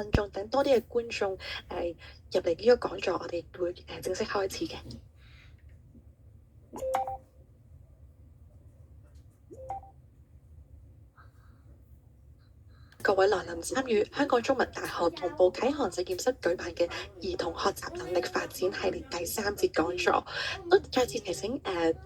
分鐘，等多啲嘅觀眾入嚟呢個講座，我哋會正式開始嘅。各位來臨參與香港中文大學同步啟航實驗室舉辦嘅兒童學習能力發展系列第3節講座，都再次提醒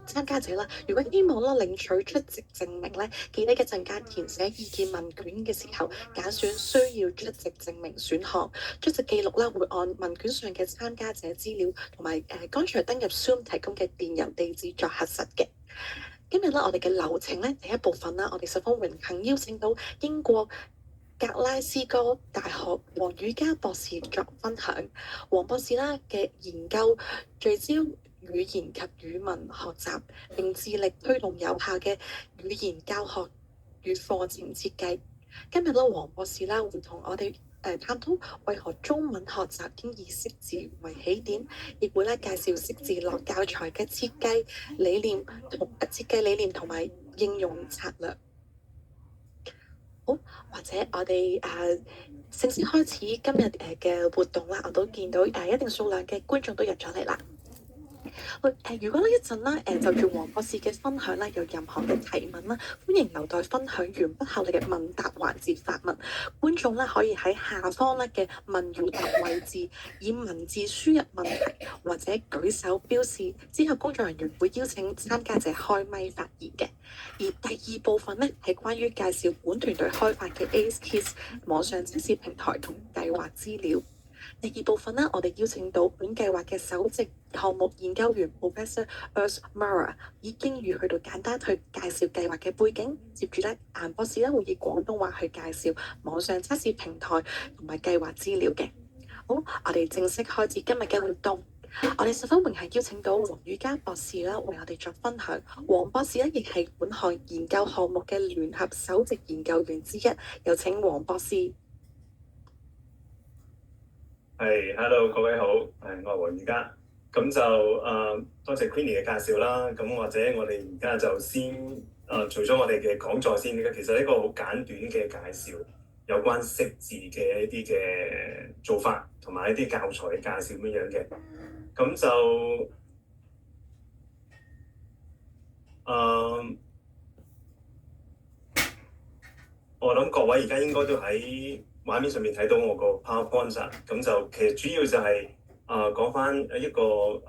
參加者啦，如果希望領取出席證明咧，記得一陣間填寫意見問卷嘅時候，揀選需要出席證明選項。出席記錄啦會按問卷上嘅參加者資料同埋剛才登入 Zoom 提供嘅電郵地址作核實嘅。今日咧，我哋嘅流程咧，第一部分啦，我哋十分榮幸邀請到英國格拉斯哥大學黃宇嘉博士作分享。黃博士啦嘅研究聚焦語言及語文學習，並致力推動有效嘅語言教學與課程設計。今日咧，黃博士啦會同我哋探討為何中文學習應以識字為起點，亦會介紹識字樂教材嘅設計理念同埋應用策略。好，或者我哋正式開始今日嘅活動啦。我都見到一定數量嘅觀眾都入咗嚟啦。如果呢一陣啦，就住黃博士嘅分享啦，有任何嘅提問啦，歡迎留待分享完畢後你嘅問答環節發問。觀眾咧可以喺下方咧嘅問與答位置以文字輸入問題或者舉手標示，之後工作人員會邀請參加者開咪發言嘅。而第2部分咧係關於介紹本團隊開發嘅 AceKids 網上測試平台同計劃資料。第2部分呢，我哋邀請到本計劃嘅首席項目研究員 Professor Urs Maurer 以英語去到簡單去介紹計劃嘅背景。接住咧，顏博士咧會以廣東話去介紹網上測試平台同埋計劃資料嘅。好，我哋正式開始今日嘅活動。我哋十分榮幸邀請到黃宇嘉博士啦，為我哋作分享。黃博士咧亦係本項研究項目嘅聯合首席研究員之一。有請黃博士。Hello， 各位好，我係黃宇嘉。咁就多謝 Queenie 嘅介紹啦。咁或者我哋而家就先除咗我哋嘅講座先，其實一個好簡短嘅介紹，有關識字嘅一啲嘅做法，同埋一啲教材嘅介紹咁樣嘅。咁就我諗各位而家應該都喺畫面上面睇到我個 PowerPoint 咁就其實主要就係講翻一個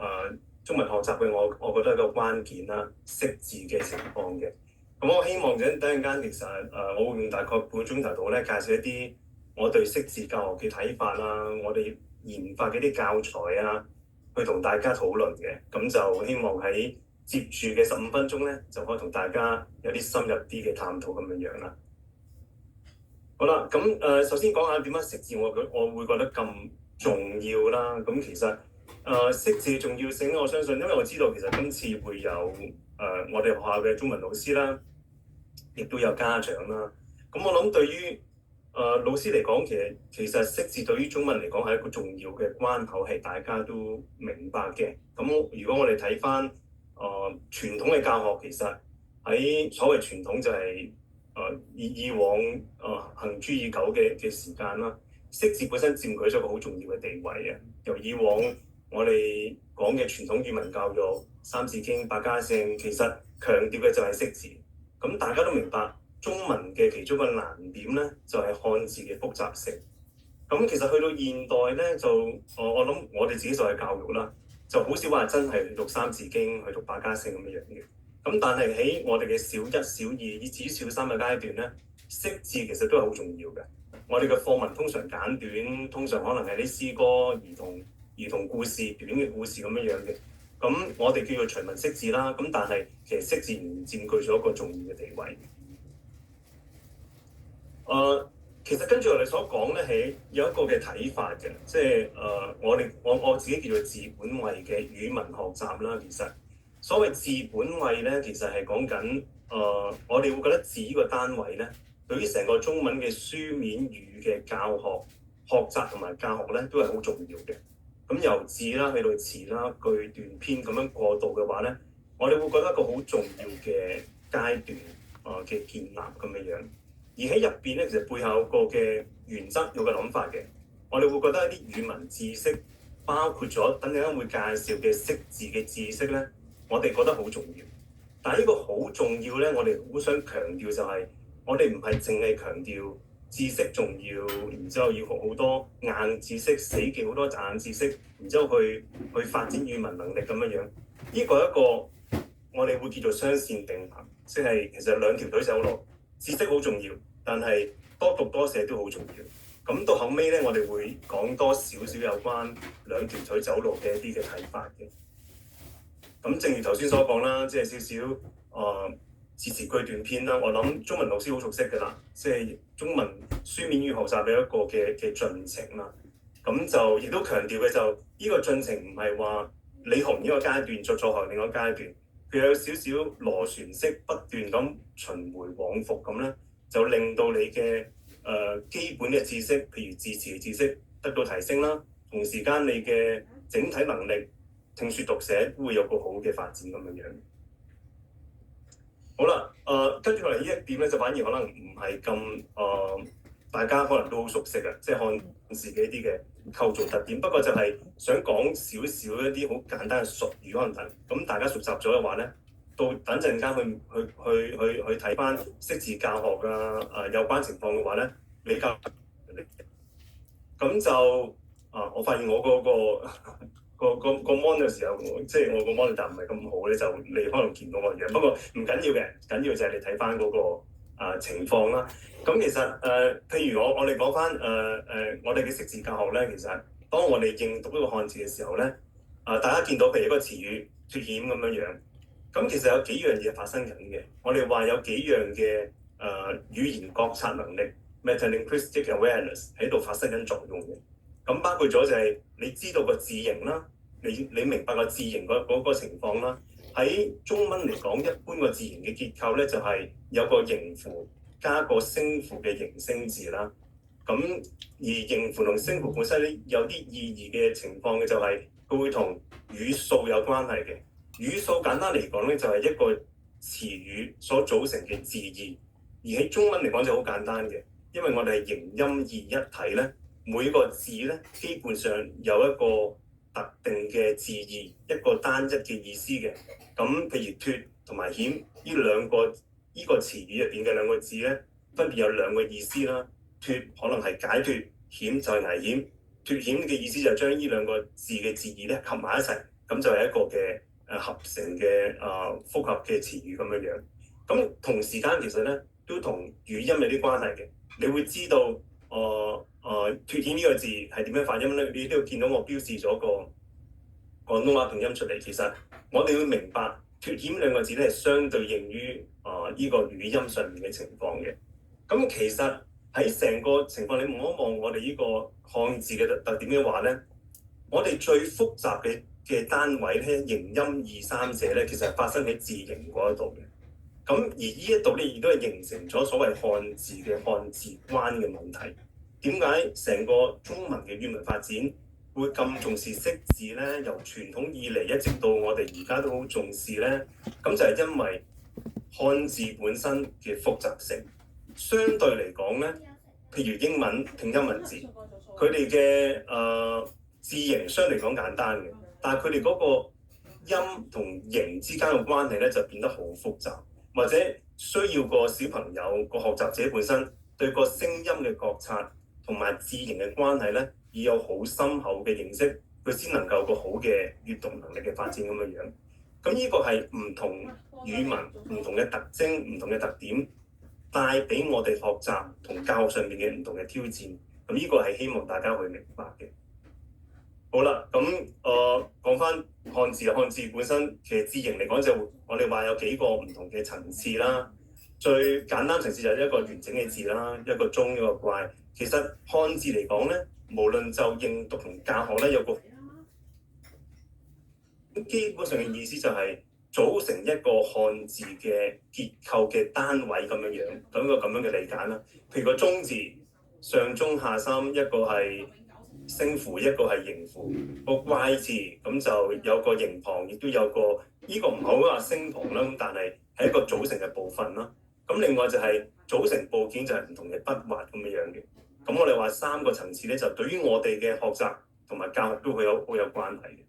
中文學習嘅我覺得一個關鍵啦，識字嘅情況嘅。咁我希望等陣間其實我會用大概半個鐘頭度咧介紹一啲我對識字教學嘅睇法啦，我哋研發嘅啲教材啊，去同大家討論嘅。咁就希望喺接住嘅15分鐘咧，就可以同大家有啲深入啲嘅探討咁樣啦。好啦，咁首先講下點樣識字，我會覺得咁重要啦。咁其實識字嘅重要性，我相信，因為我知道其實今次會有我哋學校嘅中文老師啦，亦都有家長啦。咁我諗對於老師嚟講，其實識字對於中文嚟講係一個重要嘅關口，係大家都明白嘅。咁如果我哋睇翻傳統嘅教學，其實喺所謂傳統就係以往行之已久嘅時間啦，識字本身佔據咗一個好重要嘅地位啊。由以往我哋講嘅傳統語文教育，三字經、百家姓，其實強調嘅就係識字。咁大家都明白中文嘅其中一個難點咧，就係漢字嘅複雜性。咁其實去到現代咧，就我諗我哋自己就係教育啦，就好少話真係去讀三字經、去讀百家姓咁樣嘅。咁但係喺我哋嘅小1、小2以至於小3嘅階段咧，識字其實都係好重要嘅。我哋嘅課文通常簡短，通常可能係啲詩歌、兒童故事、短嘅故事咁樣嘅。咁我哋叫做隨文識字啦。咁但係其實識字仍然佔據咗一個重要嘅地位。其實跟住我哋所講咧，係有一個嘅睇法嘅，即係我自己叫做字本位嘅語文學習啦。其實所謂字本位咧，其實係講緊我哋會覺得字呢個單位咧，對於成個中文嘅書面語嘅教學、學習同埋教學咧，都係好重要嘅。咁由字啦去到詞啦、句段篇咁樣過渡嘅話咧，我哋會覺得一個好重要嘅階段嘅建立咁樣。而喺入邊咧，其實背後有個嘅原則，有個諗法嘅，我哋會覺得一啲語文知識，包括咗等陣間會介紹嘅識字嘅知識咧，我哋覺得好重要。但係呢個好重要咧，我哋好想強調就係，我哋唔係淨係強調知識重要，然之後要學好多硬知識，死記好多硬知識，然之後去發展語文能力咁樣樣。呢個一個我哋會叫做雙線並行，即係其實兩條腿走路，知識好重要，但係多讀多寫都好重要。咁到後尾咧，我哋會講多少少有關兩條腿走路嘅一啲嘅睇法嘅。咁正如頭先所講啦，即係少少字詞句段篇啦。我諗中文老師好熟悉㗎啦，即係中文書面語學習嘅一個嘅進程啦。咁就亦都強調嘅就呢個進程唔係話你學完呢個階段再學另一個階段，佢有少少螺旋式不斷咁循迴往復咁咧，就令到你嘅基本嘅知識，譬如字詞嘅知識得到提升啦，同時間你嘅整體能力聽説讀寫都會有個好嘅發展咁樣樣。好啦，跟住落嚟呢一點咧，就反而可能唔係咁大家可能都好熟悉嘅，即係漢字嘅一啲嘅構造特點。不過就係想講少少一啲好簡單嘅術語可能等，咁大家熟習咗嘅話咧，到等陣間去睇翻識字教學啊，有關情況嘅話咧，比較咁就我發現我嗰個 mon 嘅時候，即係我個 mon 就唔係咁好咧，就你可能見到我樣。不過唔緊要嘅，緊要就係你睇翻嗰個情況啦。咁其實譬如我哋講翻我哋嘅識字教學咧，其實當我哋認讀呢個漢字嘅時候咧，大家見到譬如一個詞語脫險咁樣樣，咁其實有幾樣嘢發生緊嘅。我哋話有幾樣嘅語言覺察能力 （metalinguistic awareness） 喺度發生緊作用嘅。咁包括咗就係你知道個字形啦，你明白個字形嗰個情況啦。喺中文嚟講，一般個字形嘅結構咧就係有個形符加個聲符嘅形聲字啦。咁而形符同聲符本身咧有啲意義嘅情況嘅就係佢會同語數有關係嘅。語數簡單嚟講咧就係一個詞語所組成嘅字義，而喺中文嚟講就好簡單嘅，因為我哋係形音義一體咧。每個字咧，基本上有一個特定嘅字義，一個單一嘅意思嘅。咁譬如脫同埋險呢兩個呢個詞語入邊嘅兩個字咧，分別有兩個意思啦。脫可能係解脫，險就係危險。脫險嘅意思就係將呢兩個字嘅字義咧合埋一齊，咁就係一個嘅合成嘅複合嘅詞語咁樣樣。咁同時間其實咧都同語音有啲關係嘅。你會知道脫險呢個字係點樣發音咧？你都要見到我標示咗個廣東話拼音出嚟。其實我哋會明白脫險兩個字咧係相對應於呢個語音上面嘅情況嘅。咁其實喺成個情況，你望一望我哋呢個漢字嘅特點嘅話咧，我哋最複雜嘅單位咧，形音二三者咧，其實係發生喺字形嗰一度嘅。咁而呢一度咧，亦都係形成咗所謂漢字嘅漢字關嘅問題。點解成個中文嘅語文發展會咁重視識字咧？由傳統以嚟一直到我哋而家都好重視咧。咁就係因為漢字本身嘅複雜性，相對嚟講咧，譬如英文拼音文字，佢哋嘅字形相對嚟講簡單嘅，但係佢哋嗰個音同形之間嘅關係咧就變得好複雜，或者需要個小朋友個學習者本身對個聲音嘅覺察同埋字形嘅關係咧，要有好深厚嘅認識，佢先能夠個好嘅閱讀能力嘅發展咁樣樣。咁呢個係唔同語文唔同嘅特徵、唔同嘅特點，帶俾我哋學習同教學上面嘅唔同嘅挑戰。咁呢個係希望大家去明白嘅。好啦，咁講翻漢字本身其實字形嚟講就我哋話有幾個唔同嘅層次啦。最簡單層次就係一個完整嘅字啦，一個中一個怪。其實漢字嚟講咧，無論就認讀同教學咧，有個基本上嘅意思就係組成一個漢字嘅結構嘅單位咁樣樣，咁個咁樣嘅理解啦。譬如個中字上中下三，一個係聲符，一個係形符。個怪字咁就有個形旁，亦都有個呢個唔好話聲旁啦，咁但係係一個組成嘅部分啦。咁另外就係組成部件就係唔同嘅筆畫咁樣樣嘅。咁我哋話3個層次咧，就對於我哋嘅學習同埋教學都好有關係嘅。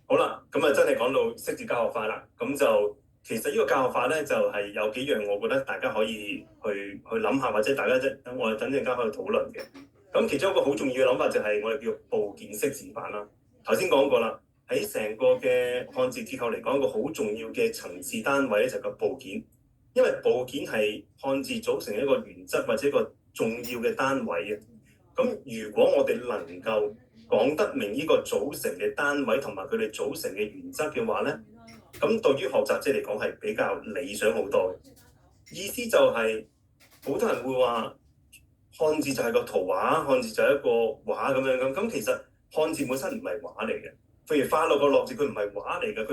好啦，咁啊真係講到識字教學法啦，咁就其實呢個教學法咧就係有幾樣，我覺得大家可以去諗下，或者大家等我哋等陣間可以討論嘅。咁其中一個好重要嘅諗法就係我哋叫部件識字法啦。頭先講過啦，喺成個嘅漢字結構嚟講，一個好重要嘅層次單位咧就係個部件，因為部件係漢字組成一個原則或者一個重要嘅單位嘅。咁如果我哋能夠講得明呢個組成嘅單位同埋佢哋組成嘅原則嘅話咧，咁對於學習者嚟講係比較理想好多嘅。意思就係好多人會話漢字就係個圖畫，漢字就係一個畫咁樣咁。其實漢字本身唔係畫嚟嘅，譬如快樂個樂字，佢唔係畫嚟嘅，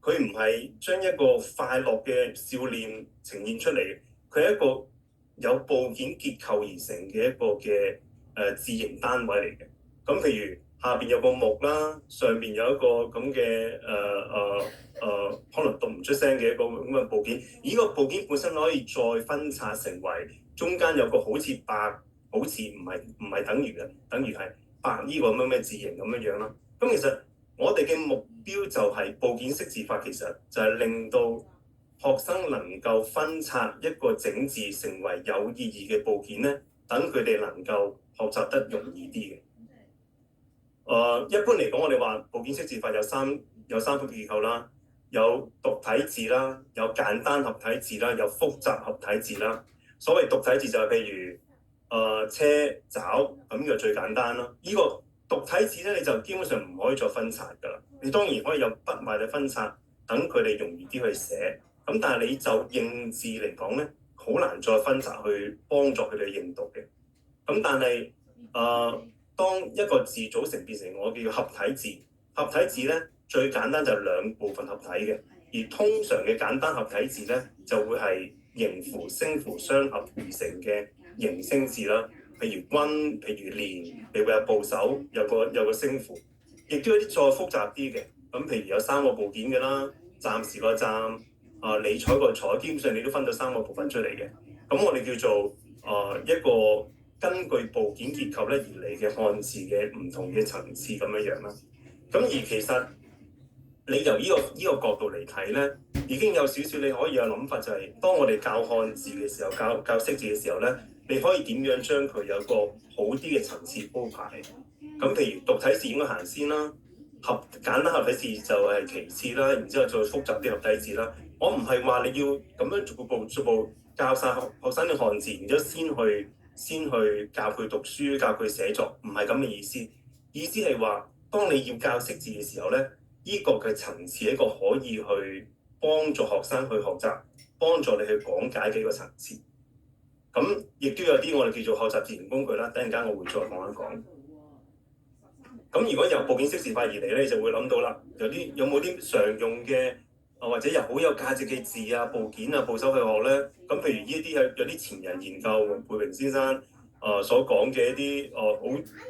佢唔係將一個快樂嘅笑臉呈現出嚟嘅，佢係一個有部件結構而成嘅一個嘅字形單位嚟嘅。咁譬如下邊有個木啦，上邊有一個咁嘅可能讀唔出聲嘅一個咁嘅部件，而呢個部件本身可以再分拆成為中間有個好似白，好似唔係等於嘅，等於係白呢個咁嘅字形咁樣啦。咁其實我哋嘅目標就係部件識字法，其實就係令到學生能夠分拆一個整字成為有意義嘅部件咧，等佢哋能夠學習得容易啲嘅。一般嚟講，我哋話部件識字法有三個結構啦，有獨體字啦，有簡單合體字啦，有複雜合體字啦。所謂獨體字就係譬如車爪咁，呢個最簡單啦。呢個獨體字咧，你就基本上唔可以再分拆㗎啦。你當然可以有筆畫嘅分拆，等佢哋容易啲去寫。咁但係你就認字嚟講咧，好難再分拆去幫助佢哋認讀嘅。咁但係當一個字組成變成我叫合體字，合體字咧最簡單就係2部分合體嘅，而通常嘅簡單合體字咧就會係形符、聲符相合而成嘅形聲字啦。譬如君，譬如連，譬如有部首，有個聲符，亦都有啲再複雜啲嘅。咁譬如有3個部件嘅啦，暫時個暫，理睬個睬，基本上你都分咗3個部分出嚟嘅。咁我哋叫做一個根據部件結構咧而嚟嘅漢字嘅唔同嘅層次咁樣啦。咁而其實你由呢個角度嚟睇咧，已經有少少你可以有諗法，就係當我哋教漢字嘅時候，教識字嘅時候咧，你可以點樣將佢有個好啲嘅層次鋪排。咁譬如獨體字應該行先啦，簡單合體字就係其次啦，然之後再複雜啲合體字啦。我唔係話你要咁樣逐步教晒學生嘅漢字，然之後先去教佢讀書、教佢寫作，唔係咁嘅意思。意思係話，當你要教識字嘅時候咧，呢個嘅層次係一個可以去幫助學生去學習、幫助你去講解嘅一個層次。咁亦都有啲我哋叫做學習字形工具啦，等陣間我會再講一講。咁如果由部件識字法而嚟咧，你就會諗到啦，有冇啲常用嘅或者又好有價值嘅字啊、部件啊、部首去學咧？咁譬如呢一啲有啲前人研究黃佩榮先生所講嘅一啲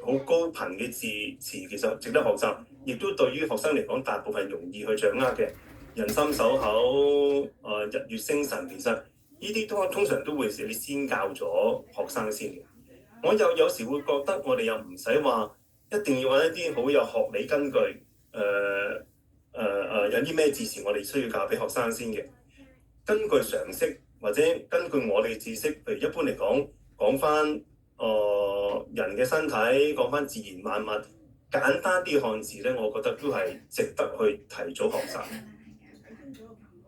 好高頻嘅字詞，其實值得學習，亦都對於學生嚟講大部分容易去掌握嘅。人心守口、日月星辰，其實呢啲通常都會你先教咗學生先嘅。我有時會覺得我哋又唔使話一定要揾一啲好有學理根據，有啲咩字詞我哋需要教俾學生先嘅。根據常識或者根據我哋嘅知識，譬如一般嚟講翻人嘅身體，講翻自然萬物，簡單啲嘅漢字咧，我覺得都係值得去提早學習。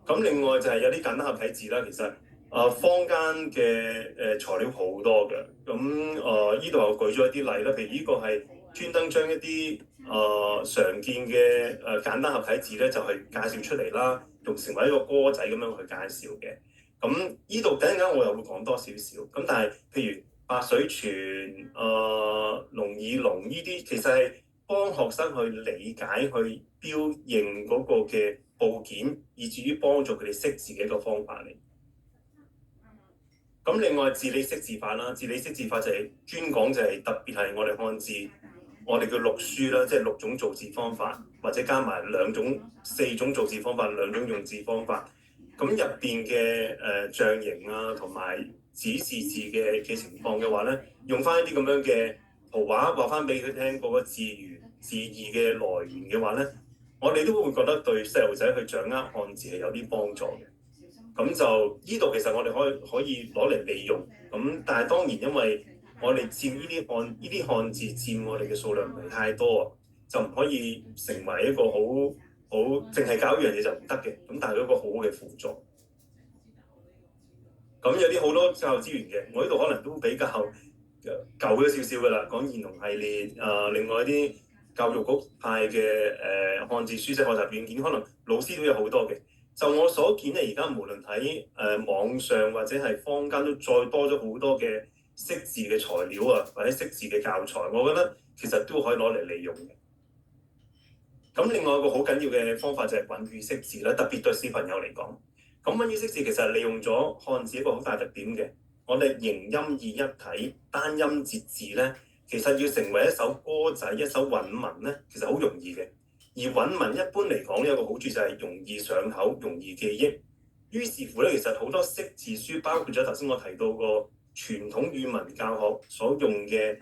咁另外就係有啲簡單合體字啦，其實坊間嘅材料好多嘅。咁呢度我舉咗一啲例啦，譬如呢個係專登將一啲常見嘅簡單合體字咧，就係介紹出嚟啦，仲成為一個歌仔咁樣去介紹嘅。咁呢度等陣間我又會講多少少。咁但係譬如白水泉、龍耳龍呢啲，其實係幫學生去理解、去標認嗰個嘅部件，以至於幫助佢哋識字嘅一個方法嚟。咁另外字理識字法啦，字理識字法就係專講就係特別係我哋漢字，我哋叫六書啦，即係6種造字方法，或者加埋4種造字方法，2種用字方法。咁入邊嘅象形啊，同埋指示字嘅情況嘅話咧，用翻一啲咁樣嘅圖畫畫翻俾佢聽嗰個字義嘅來源嘅話咧，我哋都會覺得對細路仔去掌握漢字係有啲幫助嘅。咁就呢度其實我哋可以攞嚟利用。咁但係當然因為我哋佔呢啲漢字佔我哋嘅數量唔係太多，就唔可以成為一個好淨係搞一樣嘢就唔得嘅。咁但係一個好嘅輔助。咁有啲好多教育資源嘅，我呢度可能都比較舊咗少少㗎啦，講兒童系列，另外一啲教育局派嘅漢字書寫學習軟件，可能老師都有好多嘅。就我所見咧，而家無論喺網上或者係坊間都再多咗好多嘅識字嘅材料啊，或者識字嘅教材，我覺得其實都可以攞嚟利用嘅。咁另外一個好緊要嘅方法就係韻語識字啦，特別對小朋友嚟講。咁韻語識字其實係利用咗漢字一個好大特點嘅，我哋形音義一體，單音節字咧，其實要成為一首歌仔、一首韻文咧，其實好容易嘅。而韻文一般嚟講有個好處就係容易上口、容易記憶。於是乎咧，其實好多識字書，包括咗頭先我提到個傳統語文教學所用嘅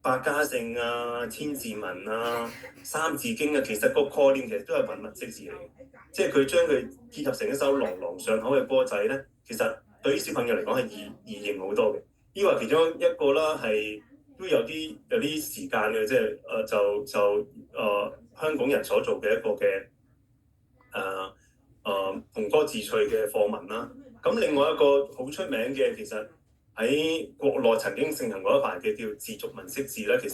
百家姓啊、千字文啊、三字經啊，其實個概念其實都係韻文識字嚟嘅，即係佢將佢結合成一首朗朗上口嘅歌仔咧，其實對於小朋友嚟講係易認好多嘅。呢個係其中一個啦，係都有啲時間嘅，即係香港人所做嘅一個嘅同歌自趣嘅課文啦。咁另外一個好出名嘅，其實喺國內曾經盛行過一排嘅叫自俗文識字咧，其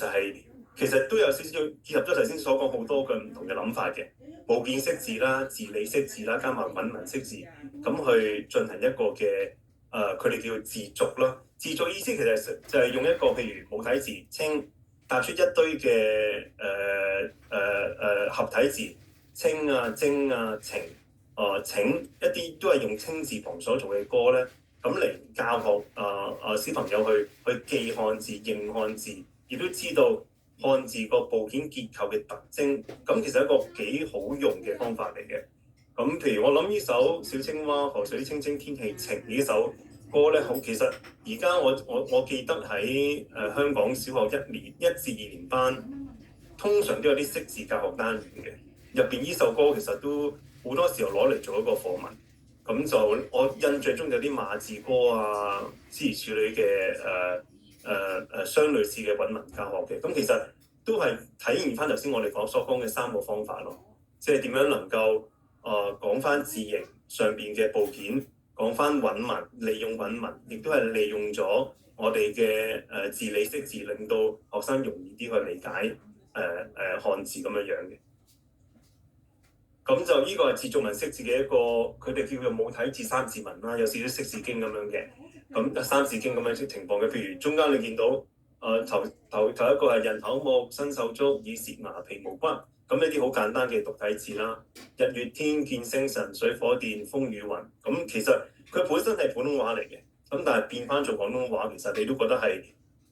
實都有少少結合咗頭先所講好多嘅唔同嘅諗法嘅，母件識字啦、字理識字啦，加埋韻文識字，咁去進行一個嘅佢哋叫自俗啦。自俗意思其實就係用一個譬如母體字清搭出一堆嘅合體字清啊、精啊、情請一啲都係用清字旁所做嘅歌咧，咁嚟教學小朋友去記漢字、認漢字，亦都知道漢字個部件結構嘅特徵。咁其實係一個幾好用嘅方法嚟嘅。咁譬如我諗呢首小青蛙河水清清天氣晴呢首歌咧，其實而家我記得喺香港小學1至2年班，通常都有啲識字教學單元嘅，入邊呢首歌其實都好多時候攞嚟做一個課文。咁就我印象中有啲馬字歌啊，諸如此類嘅相類似嘅韻文教學嘅。咁其實都係體現翻頭先我哋所講嘅3個方法咯，即係點樣能夠講翻字形上邊嘅部件，講翻韻文，利用韻文，亦都係利用咗我哋嘅字理識字，令到學生容易啲去理解漢字咁樣嘅。咁就呢個係自俗文識字嘅一個，佢哋叫做母體字三字文啦，有少少識字經咁樣嘅。咁三字經咁樣情況嘅，譬如中間你見到頭一個係人口目、身手足、耳舌牙皮毛骨，咁呢啲好簡單嘅獨體字啦。日月天、見星辰、水火電、風雨雲，咁其實佢本身係普通話嚟嘅，咁但係變翻做廣東話，其實你都覺得係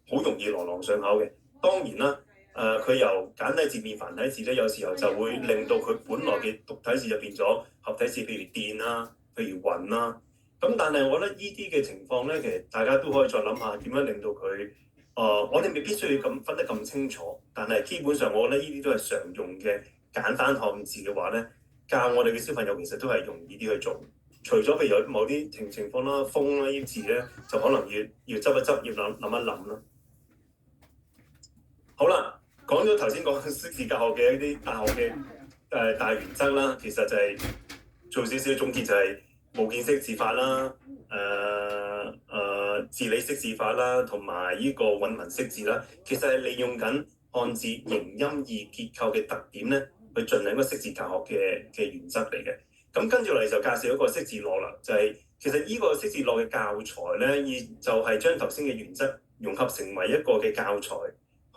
好容易朗朗上口嘅。當然啦。佢由簡體字變繁體字咧，有時候就會令到佢本來嘅獨體字就變咗合體字，譬如電啦，譬如雲啦。咁但係我覺得呢啲嘅情況咧，其實大家都可以再諗下點樣令到佢我哋未必需要咁分得咁清楚，但係基本上我覺得呢啲都係常用嘅簡單漢字嘅話咧，教我哋嘅小朋友其實都係容易啲去做。除咗譬如有某啲情況啦，風啦呢啲字咧，就可能要執一執，要諗一諗啦。好啦。講咗頭先講識字教學嘅一啲大學嘅大原則啦，其實就係做少少總結，就係母件識字法啦、字理識字法啦，同埋呢個韻文識字啦，其實係利用緊漢字形音義結構嘅特點咧，去進行一個識字教學嘅原則嚟嘅。咁跟住嚟就介紹一個識字樂啦，就係其實呢個識字樂嘅教材咧，就係將頭先嘅原則融合成為一個嘅教材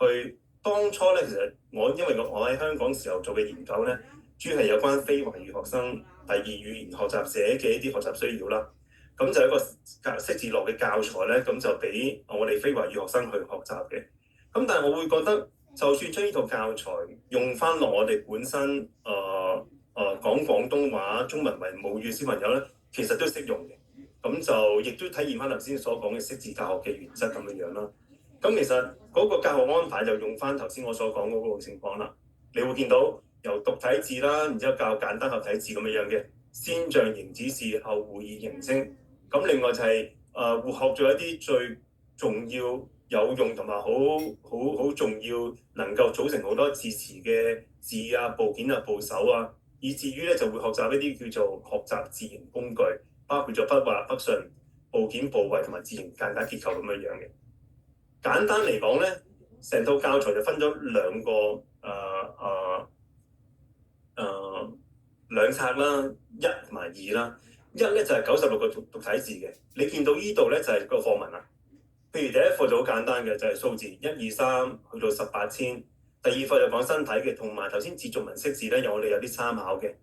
去。當初咧，其實因為我喺香港時候做嘅研究咧，主要係有關非華語學生第二語言學習者嘅一啲學習需要啦。咁就一個識字樂嘅教材咧，咁就俾我哋非華語學生去學習嘅。咁但係我會覺得，就算將呢套教材用翻落我哋本身講廣東話中文為母語嘅小朋友咧，其實都適用嘅。咁就亦都體現翻頭先所講嘅識字教學嘅原則咁樣樣啦。咁其實嗰個教學安排就用翻頭先我所講嗰個情況啦。你會見到由獨體字啦，然之後教簡單合體字咁樣樣嘅，先象形指示，後會意形聲。咁另外就係會學咗一啲最重要、有用同埋好重要，能夠組成好多字詞嘅字啊、部件啊、部首啊，以至於咧就會學習一啲叫做學習字形工具，包括咗筆畫、筆順、部件、部位同埋字形間隔結構咁樣樣嘅。簡單嚟講咧，成套教材就分咗兩個兩冊啦，一同埋二啦。一咧就係96個獨體字嘅，你見到呢度咧就係個課文啦。譬如第一課就好簡單嘅，就係數字1、2、3去到18千。第二課就講身體嘅，同埋頭先字族文識字咧，我哋有啲參考嘅。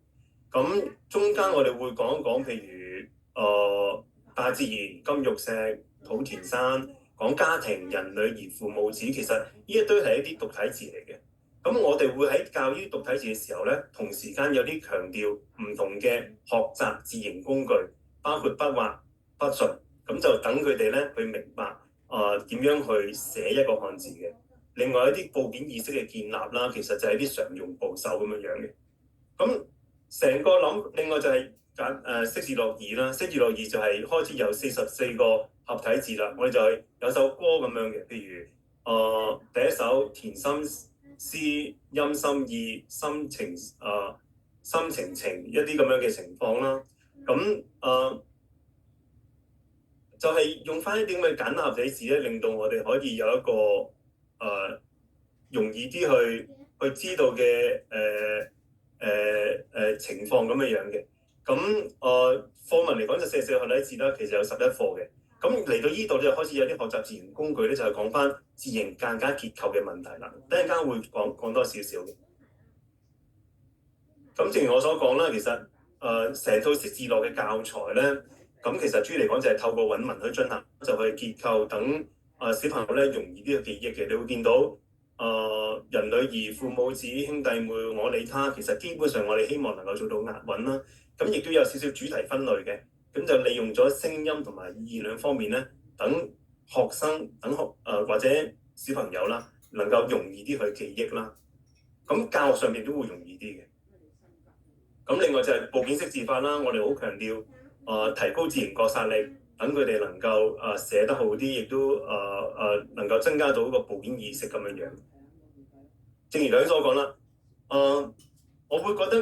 咁中間我哋會講一講，譬如大自然、金玉石、土田山，講家庭、人、女兒、父母子，其實呢一堆係一啲獨體字嚟嘅。咁我哋會喺教呢啲獨體字嘅時候咧，同時間有啲強調唔同嘅學習字形工具，包括筆畫、筆順，咁就等佢哋咧去明白點樣去寫一個漢字嘅。另外一啲部件意識嘅建立啦，其實就係啲常用部首咁樣樣嘅。咁成個另外就係識字樂二啦，識字樂二就係開始有44個合體字啦。我哋就係有首歌咁樣嘅，譬如第一首填心詩、音心意、心情心情情一啲咁樣嘅情況啦。咁就係用翻一啲咁嘅簡單合體字咧，令到我哋可以有一個容易啲去知道嘅情況咁樣樣嘅。咁課文嚟講就44個合體字啦，其實有11課嘅。咁嚟到呢度就開始有啲學習字形工具咧，就係講翻字形間隔結構嘅問題啦。等陣間會講多少少嘅。咁正如我所講啦，其實成套識字樂嘅教材咧，咁其實主要嚟講就係透過韻文去進行，就去結構等小朋友咧容易啲嘅記憶嘅。你會見到人、女兒、父母子、兄弟妹、我、你、他，其實基本上我哋希望能夠做到押韻啦。咁亦都有少少主題分類嘅。咁就利用咗聲音同埋意義兩方面咧，等學生、或者小朋友啦，能夠容易啲去記憶啦。咁教學上面都會容易啲嘅。咁另外就係部件識字法啦，我哋好強調提高字形覺察力，等佢哋能夠寫得好啲，亦都能夠增加到個部件意識咁樣樣。正如頭先所講啦，我會覺得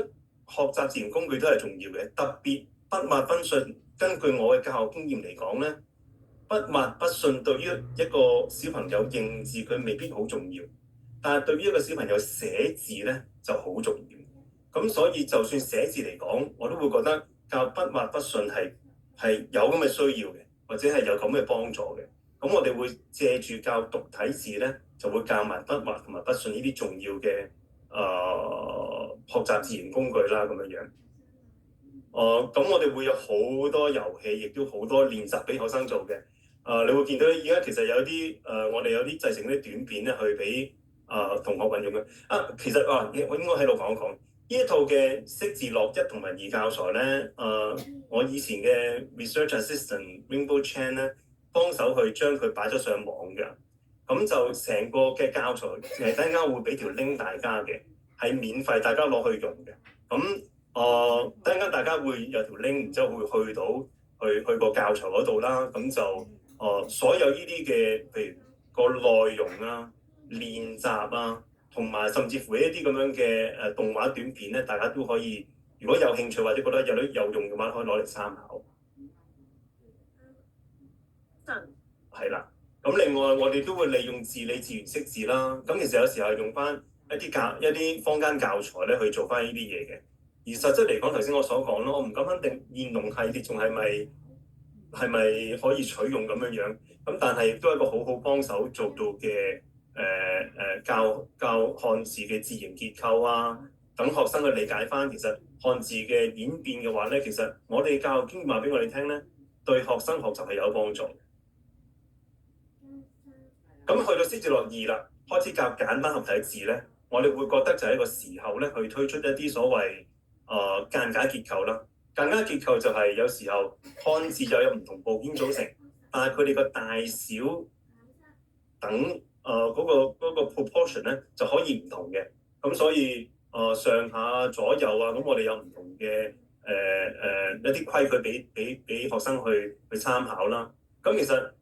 學習字形工具都係重要嘅，特別筆畫筆順。根據我嘅教學經驗嚟講咧，筆畫筆順對於一個小朋友認字佢未必好重要，但係對於一個小朋友寫字咧就好重要。咁所以就算寫字嚟講，我都會覺得教筆畫筆順係有咁嘅需要嘅，或者係有咁嘅幫助嘅。咁我哋會借住教獨體字咧，就會教埋筆畫同埋筆順呢啲重要嘅學習字形工具啦，咁樣樣。咁我哋會有好多遊戲，亦都好多練習俾學生做嘅。你會見到而家其實有啲我哋有啲製成啲短片咧，去俾同學運用嘅。其實我應該喺度講一講呢一套嘅識字樂1同埋2教材咧。我以前嘅 research assistant Rainbow Chan 咧，幫手去將佢擺咗上網嘅。咁就成個嘅教材等陣間會俾條 link 大家嘅，係免費大家攞去用嘅。咁等陣間大家會有條 link，然之後會去到去個教材嗰度啦。咁就所有呢啲嘅，譬如個內容啊、練習啊，同埋甚至乎一啲咁樣嘅動畫短片咧，大家都可以，如果有興趣或者覺得有用嘅話，可以攞嚟參考。係啦。咁另外我哋都會利用字理字源識字啦。咁其實有時候係用翻一啲坊間教材咧去做翻呢啲嘢嘅。而實質嚟講，頭先我所講咯，我唔敢肯定現龍系列仲係咪可以取用咁樣樣。咁但係亦都係一個好好幫手做到嘅教漢字嘅字形結構啊，等學生去理解翻其實漢字嘅演變嘅話咧，其實我哋教育經驗話俾我哋聽咧，對學生學習係有幫助。咁去到識字樂2啦，開始教簡單合體字咧，我哋會覺得就係一個時候咧，去推出一啲所謂間隔結構啦。簡單結構就係有時候漢字就有唔同部件組成，但係佢哋個大小等嗰個 proportion 咧就可以唔同嘅。咁所以上下左右啊，咁我哋有唔同嘅一啲規矩俾學生去參考啦。咁其實呢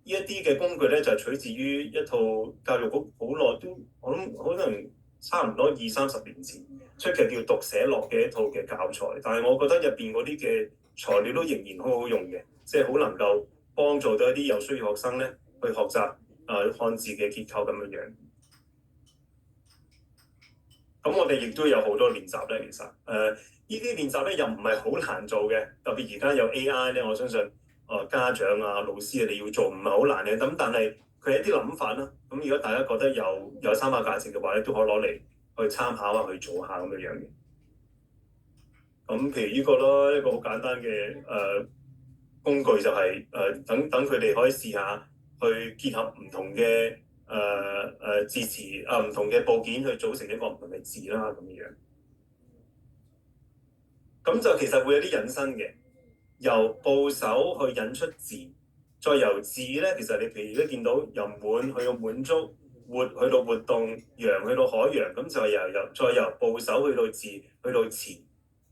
一啲嘅工具咧就取自於一套教育局好耐都，我諗可能差唔多20-30年前出嘅叫讀寫樂嘅一套嘅教材，但係我覺得入邊嗰啲嘅材料都仍然好好用嘅，即係好能夠幫助到一啲有需要學生咧去學習漢字嘅結構咁樣樣。咁我哋亦都有好多練習咧，其實呢啲練習咧又唔係好難做嘅，特別而家有 AI 咧，我相信家長啊、老師啊，你要做唔係好難嘅。咁但係佢係一啲諗法啦。咁如果大家覺得有參考價值嘅話咧，都可以攞嚟去參考啊，去做下咁樣樣嘅。咁譬如呢個咯，一個好簡單嘅工具就係等佢哋可以試下去結合唔同嘅字詞唔同嘅部件去組成一個唔同嘅字啦，咁樣。咁就其實會有啲引申嘅，由部首去引出字，再由字咧，其實你譬如都見到由滿去到滿足，活去到活動，洋去到海洋，咁就係再由部首去到字去到詞，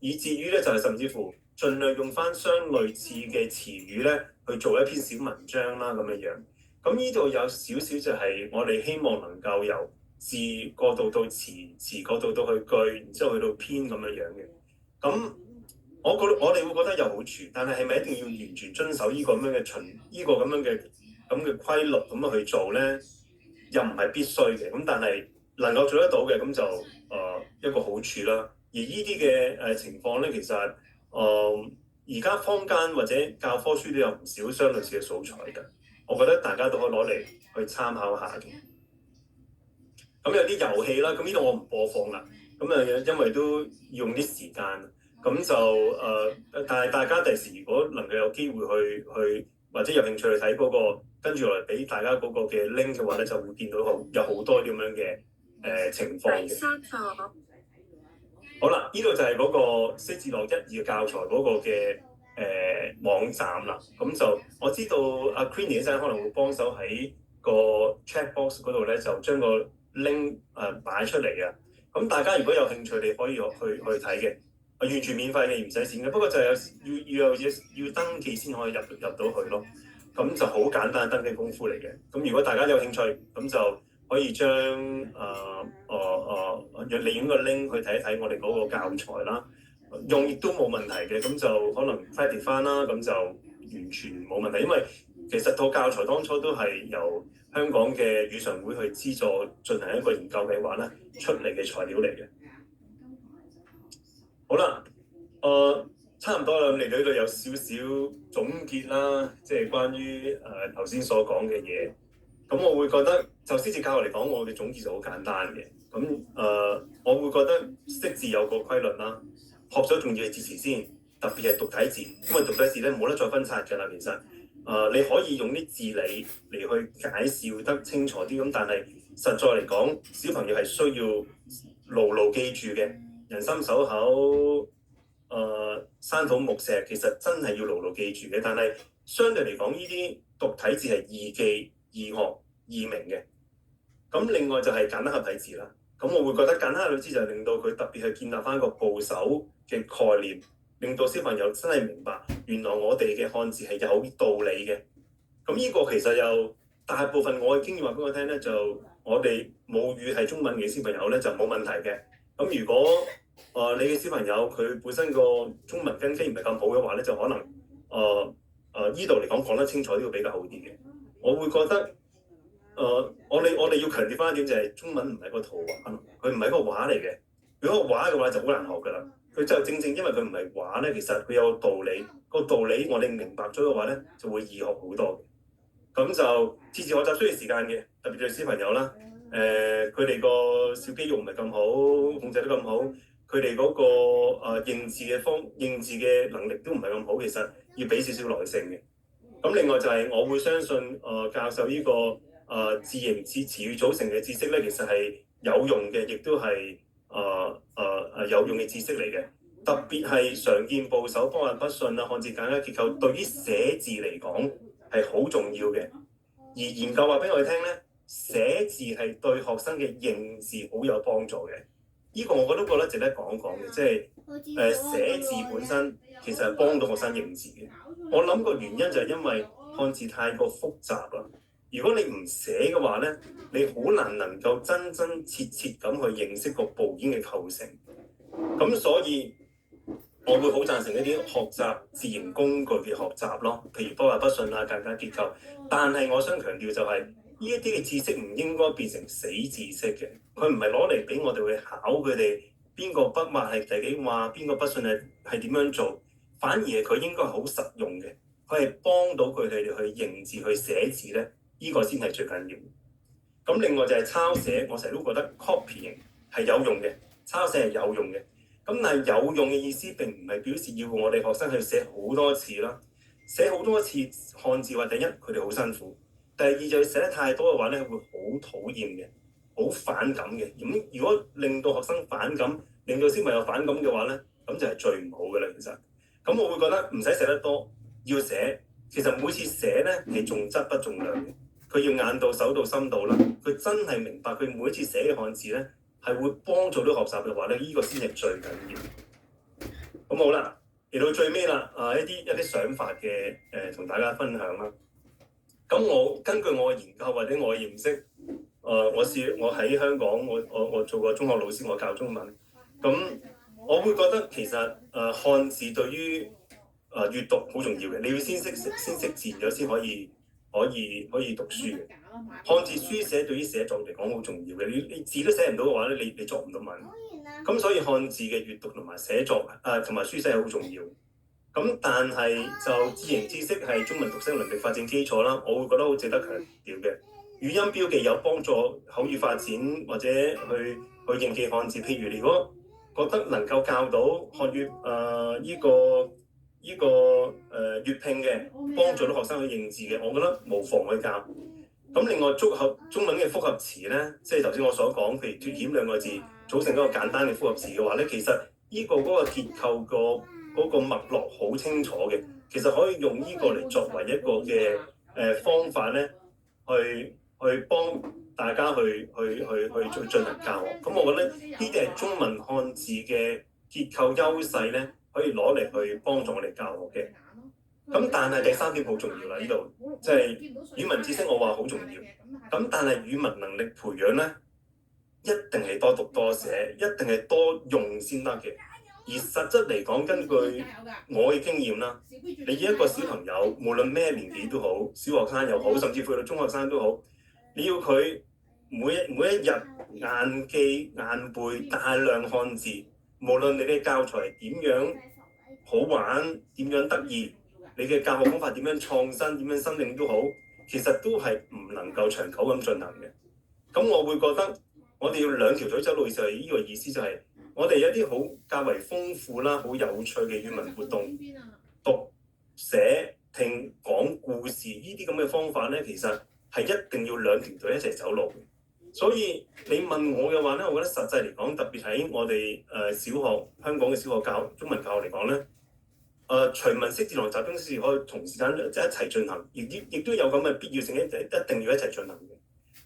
以至於咧就係甚至乎盡量用翻相類似嘅詞語咧去做一篇小文章啦，咁樣樣。咁呢度有少少就係我哋希望能夠由字過渡到詞，詞過渡到去句，然之後去到篇咁樣樣嘅。咁我哋會覺得有好處，但係係咪一定要完全遵守呢個咁樣嘅呢個咁樣嘅規律咁樣去做咧？又唔係必須嘅。咁但係能夠做得到嘅，咁就一個好處啦。而呢啲嘅情況咧，其實而家坊間或者教科書都有唔少相類似嘅素材㗎。我覺得大家都可以攞嚟去參考下嘅。咁有啲遊戲啦，咁呢度我唔播放啦。咁因為都要用啲時間。咁就但係大家第時如果能夠有機會去或者有興趣去睇嗰個跟住落嚟俾大家嗰個嘅 link 嘅話咧，就會見到有好多咁樣嘅情況嘅。第三課。好啦，呢度就係嗰個識字樂1、2嘅教材嗰個嘅網站啦。咁就我知道阿 Queenie 一陣可能會幫手喺個 chat box 嗰度咧，就將個 link 擺出嚟啊。咁大家如果有興趣，你可以去睇嘅。完全免費嘅，唔使錢嘅。不過就係要登記先可以入到去咯。咁就好簡單登記功夫嚟嘅。咁如果大家有興趣，咁就可以將利用個 link 去睇一睇我哋嗰個教材啦。用亦都冇問題嘅。咁就可能 credit 翻啦。咁就完全冇問題，因為其實套教材當初都係由香港嘅語常會去資助進行一個研究計劃咧出嚟嘅材料嚟嘅。好啦，差唔多啦，嚟到呢度有少少總結啦，即係關於頭先所講嘅嘢。咁我會覺得就識字教學嚟講，我嘅總結就好簡單嘅。咁我會覺得識字有個規律啦，學咗重要嘅字詞先，特別係獨體字，因為獨體字咧冇得再分拆㗎啦。其實你可以用啲字理嚟去介紹得清楚啲，咁但係實在嚟講，小朋友係需要牢牢記住嘅。人心手口，山土木石，其實真係要牢牢記住嘅。但係相對嚟講，呢啲獨體字係易記、易學、易明嘅。咁另外就係簡單合體字啦。咁我會覺得簡單合體字就令到佢特別係建立翻個部首嘅概念，令到小朋友真係明白原來我哋嘅漢字係有道理嘅。咁呢個其實有大部分我嘅經驗話俾我聽咧，就我哋母語係中文嘅小朋友咧就冇問題嘅。咁如果你嘅小朋友佢本身個中文根基唔係咁好嘅話咧，就可能依度嚟講得清楚呢個比較好啲嘅。我會覺得我哋要強調翻一點就係中文唔係個圖畫，佢唔係個畫嚟嘅。如果個畫嘅話就好難學㗎啦。佢就正因為佢唔係畫咧，其實佢有道理。個道理我哋明白咗嘅話咧，就會易學好多嘅。咁就字詞學習需要時間嘅，特別對小朋友啦。佢哋個小肌肉唔係咁好，控制得咁好，佢哋嗰個認字嘅能力都唔係咁好，其實要俾少少耐性嘅。咁另外就係我會相信教授呢個字形詞語組成嘅知識咧，其實係有用嘅，亦都係有用嘅知識嚟嘅。特別係常見部首、筆畫不順啊、漢字簡介結構，對於寫字嚟講係好重要嘅。而研究話俾我哋聽咧，寫字係對學生嘅認字好有幫助嘅。呢個我都覺得值得講講嘅，即係寫字本身其實係幫到學生認字嘅。我諗個原因就係因為漢字太過複雜啦。如果你唔寫嘅話咧，你好難能夠真真切切咁去認識個部件嘅構成。咁所以我會好贊成一啲學習字形工具嘅學習咯，譬如筆畫不順啊、簡介結構。但係我想強調就係呢一啲嘅知識唔應該變成死知識嘅，佢唔係攞嚟俾我哋去考佢哋邊個筆畫係第幾畫，邊個筆順係點樣做，反而係佢應該係好實用嘅，佢係幫到佢哋去認字、去寫字咧，呢個先係最緊要。咁另外就係抄寫，我成日都覺得 copying 係有用嘅，抄寫係有用嘅。咁但係有用嘅意思並唔係表示要我哋學生去寫好多次啦，寫好多次漢字話第一佢哋好辛苦，第二就係寫得太多嘅話咧會好討厭嘅，好反感嘅。咁如果令到學生反感，令到小朋友反感嘅話咧，咁就係最唔好嘅啦。其實，咁我會覺得唔使寫得多，要寫。其實每次寫咧係重質不重量嘅，佢要眼到手到心到啦，佢真係明白佢每一次寫嘅漢字咧。係會幫助到學習嘅話咧，呢個先係最緊要。咁好啦，嚟到最尾啦，一啲想法嘅同大家分享啦。咁我根據我嘅研究或者我嘅認識，我喺香港，我做過中學老師，我教中文。咁我會覺得其實漢字對於閱讀好重要嘅，你要先識字咗先可以讀書嘅。漢字書寫對於寫作嚟講好重要嘅，你字都寫唔到嘅話咧，你作唔到文。咁所以漢字嘅閱讀同埋寫作同埋書寫係好重要。咁但係就字形知識係中文讀寫能力發展基礎啦，我會覺得好值得強調嘅。語音標記有幫助口語發展或者去認記漢字。譬如如果覺得能夠教到學粵粵拼嘅，幫助到學生去認字嘅，我覺得無妨去教。咁另外組合中文嘅複合詞咧，即係頭先我所講，譬如脫險兩個字組成一個簡單嘅複合詞嘅話咧，其實呢個嗰個結構嗰個脈絡好清楚嘅，其實可以用呢個嚟作為一個嘅方法咧，去幫大家去進行教學。咁我覺得呢啲係中文漢字嘅結構優勢咧，可以攞嚟去幫助我哋教學嘅。咁但係第三點好重要啦，呢度即係語文知識我話好重要。咁但係語文能力培養咧，一定係多讀多寫，一定係多用先得嘅。而實質嚟講，根據我嘅經驗啦，你一個小朋友無論咩年紀都好，小學生又好，甚至乎到中學生都好，你要佢每一日硬記硬背大量漢字，無論你嘅教材點樣好玩，點樣得意，你嘅教學方法點樣創新，點樣新穎都好，其實都係唔能夠長久咁進行嘅。咁我會覺得我哋要兩條腿走路，就係呢個意思，就係我哋有啲好較為豐富啦、好有趣嘅語文活動，讀、寫、聽、講故事呢啲咁嘅方法咧，其實係一定要兩條腿一齊走路嘅。所以你問我嘅話咧，我覺得實際嚟講，特別喺我哋小學香港嘅小學中文教學嚟講咧，隨文識字同集中識字可以同時間一齊進行，亦都有咁嘅必要性，一定要一齊進行嘅。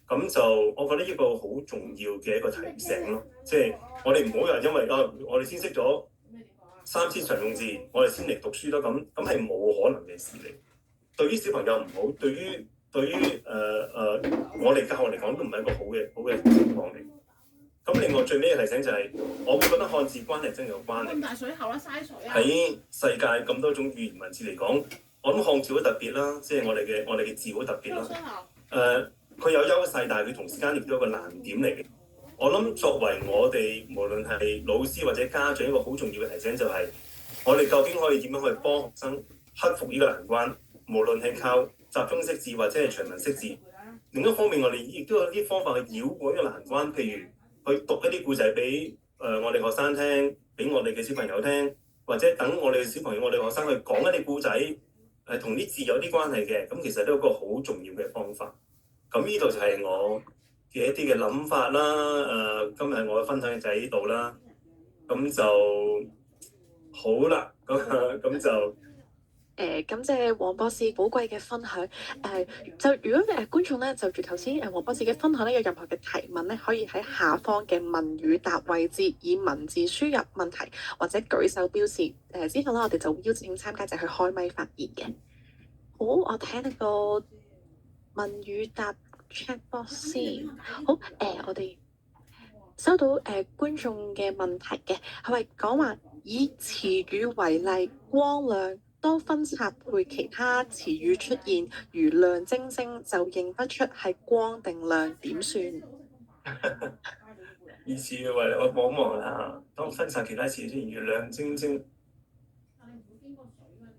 咁就我覺得呢個好重要嘅一個提醒咯，即係我哋唔好話因為我哋先識咗3000常用字，我哋先嚟讀書咯，咁係冇可能嘅事嚟。對於小朋友唔好，對於我哋教學嚟講都唔係一個好嘅情況嚟。咁另外最尾嘅提醒就係，我會覺得漢字關係真係有關係。咁大水喉啦，嘥水啊！喺世界咁多種語言文字嚟講，我諗漢字好特別啦，即係我哋嘅字好特別啦。佢有優勢，但係佢同時間亦都有一個難點嚟嘅。我諗作為我哋無論係老師或者家長一個好重要嘅提醒就係，我哋究竟可以點樣去幫學生克服呢個難關？無論係靠集中識字或者係隨文識字。另一方面，我哋亦都有啲方法去繞過呢個難關，譬如去讀一啲故仔俾我哋學生聽，俾我哋嘅小朋友聽，或者等我哋嘅小朋友、我哋學生去講一啲故仔，同啲字有啲關係嘅。咁其實都係一個好重要嘅方法。咁呢度就係我嘅一啲嘅諗法啦。今日我嘅分享就喺呢度啦。咁就好啦，咁就感謝黃博士寶貴嘅分享。就如果觀眾咧就住頭先黃博士嘅分享咧有任何嘅提問咧，可以喺下方嘅問與答位置以文字輸入問題或者舉手標示。之後咧我哋就邀請參加者去開咪發言嘅。好，我睇下個問與答 chat box 先。好，我哋收到觀眾嘅問題嘅，係咪講話以詞語為例，光亮當分拆配其他詞語出現，如亮晶晶，就認不出係光定亮，點算？以詞語為例，我望望啦。當分拆其他詞語出現，如亮晶晶。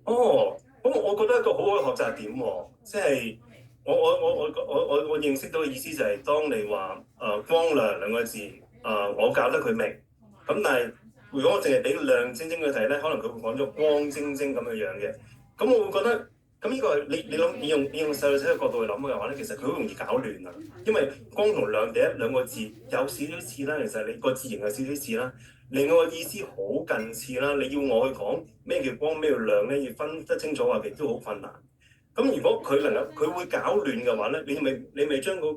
哦，咁我覺得一個好好嘅學習點喎，即係我認識到嘅意思就係當你話光亮兩個字，我教得佢明，咁但係如果我淨係俾亮晶晶佢睇咧，可能佢會講咗光晶晶咁嘅樣嘅，咁我會覺得咁呢個你用細路仔嘅角度去諗嘅話咧，其實佢好容易搞亂啊，因為光同亮第一兩個字有少少似啦，其實你個字形有少少似啦。另外個意思好近似啦，你要我去講咩叫光咩叫亮咧，要分得清楚話，其實都好困難。咁如果佢會搞亂嘅話咧，你咪將嗰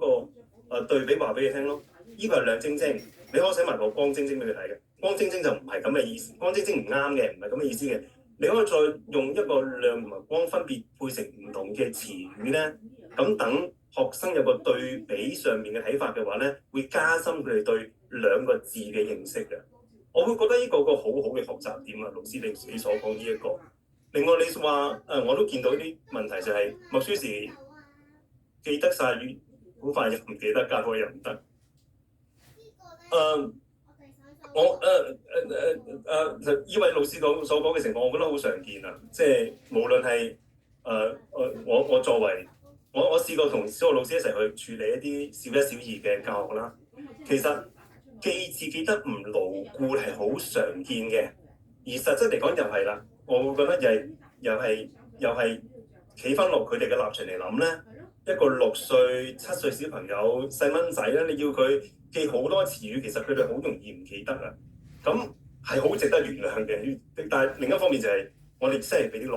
個對比話俾佢聽咯。呢個係亮晶晶，你可以寫埋個光晶晶俾佢睇嘅。光晶晶就唔係咁嘅意思，光晶晶唔啱嘅，唔係咁嘅意思嘅。你可以再用一個亮同埋光分別配成唔同嘅詞語咧，咁等學生有個對比上面嘅睇法嘅話咧，會加深佢哋對兩個字嘅認識嘅。我會覺得呢個好好嘅學習點啊，老師你所講呢一個。另外你話我都見到啲問題就係默書時記得晒語，好快又唔記得，教課又唔得。依位老師所講嘅情況，我覺得好常見啊。即係無論係我作為我試過同小學老師一齊去處理一啲小一小二嘅教學啦，其實記字記得唔牢固係好常見嘅，而實質嚟講又係啦。我會覺得又係企翻落佢哋嘅立場嚟諗咧，一個6歲7歲小朋友細蚊仔咧，你要佢記好多詞語，其實佢哋好容易唔記得啊。咁係好值得原諒嘅，但係另一方面就係我哋真係俾啲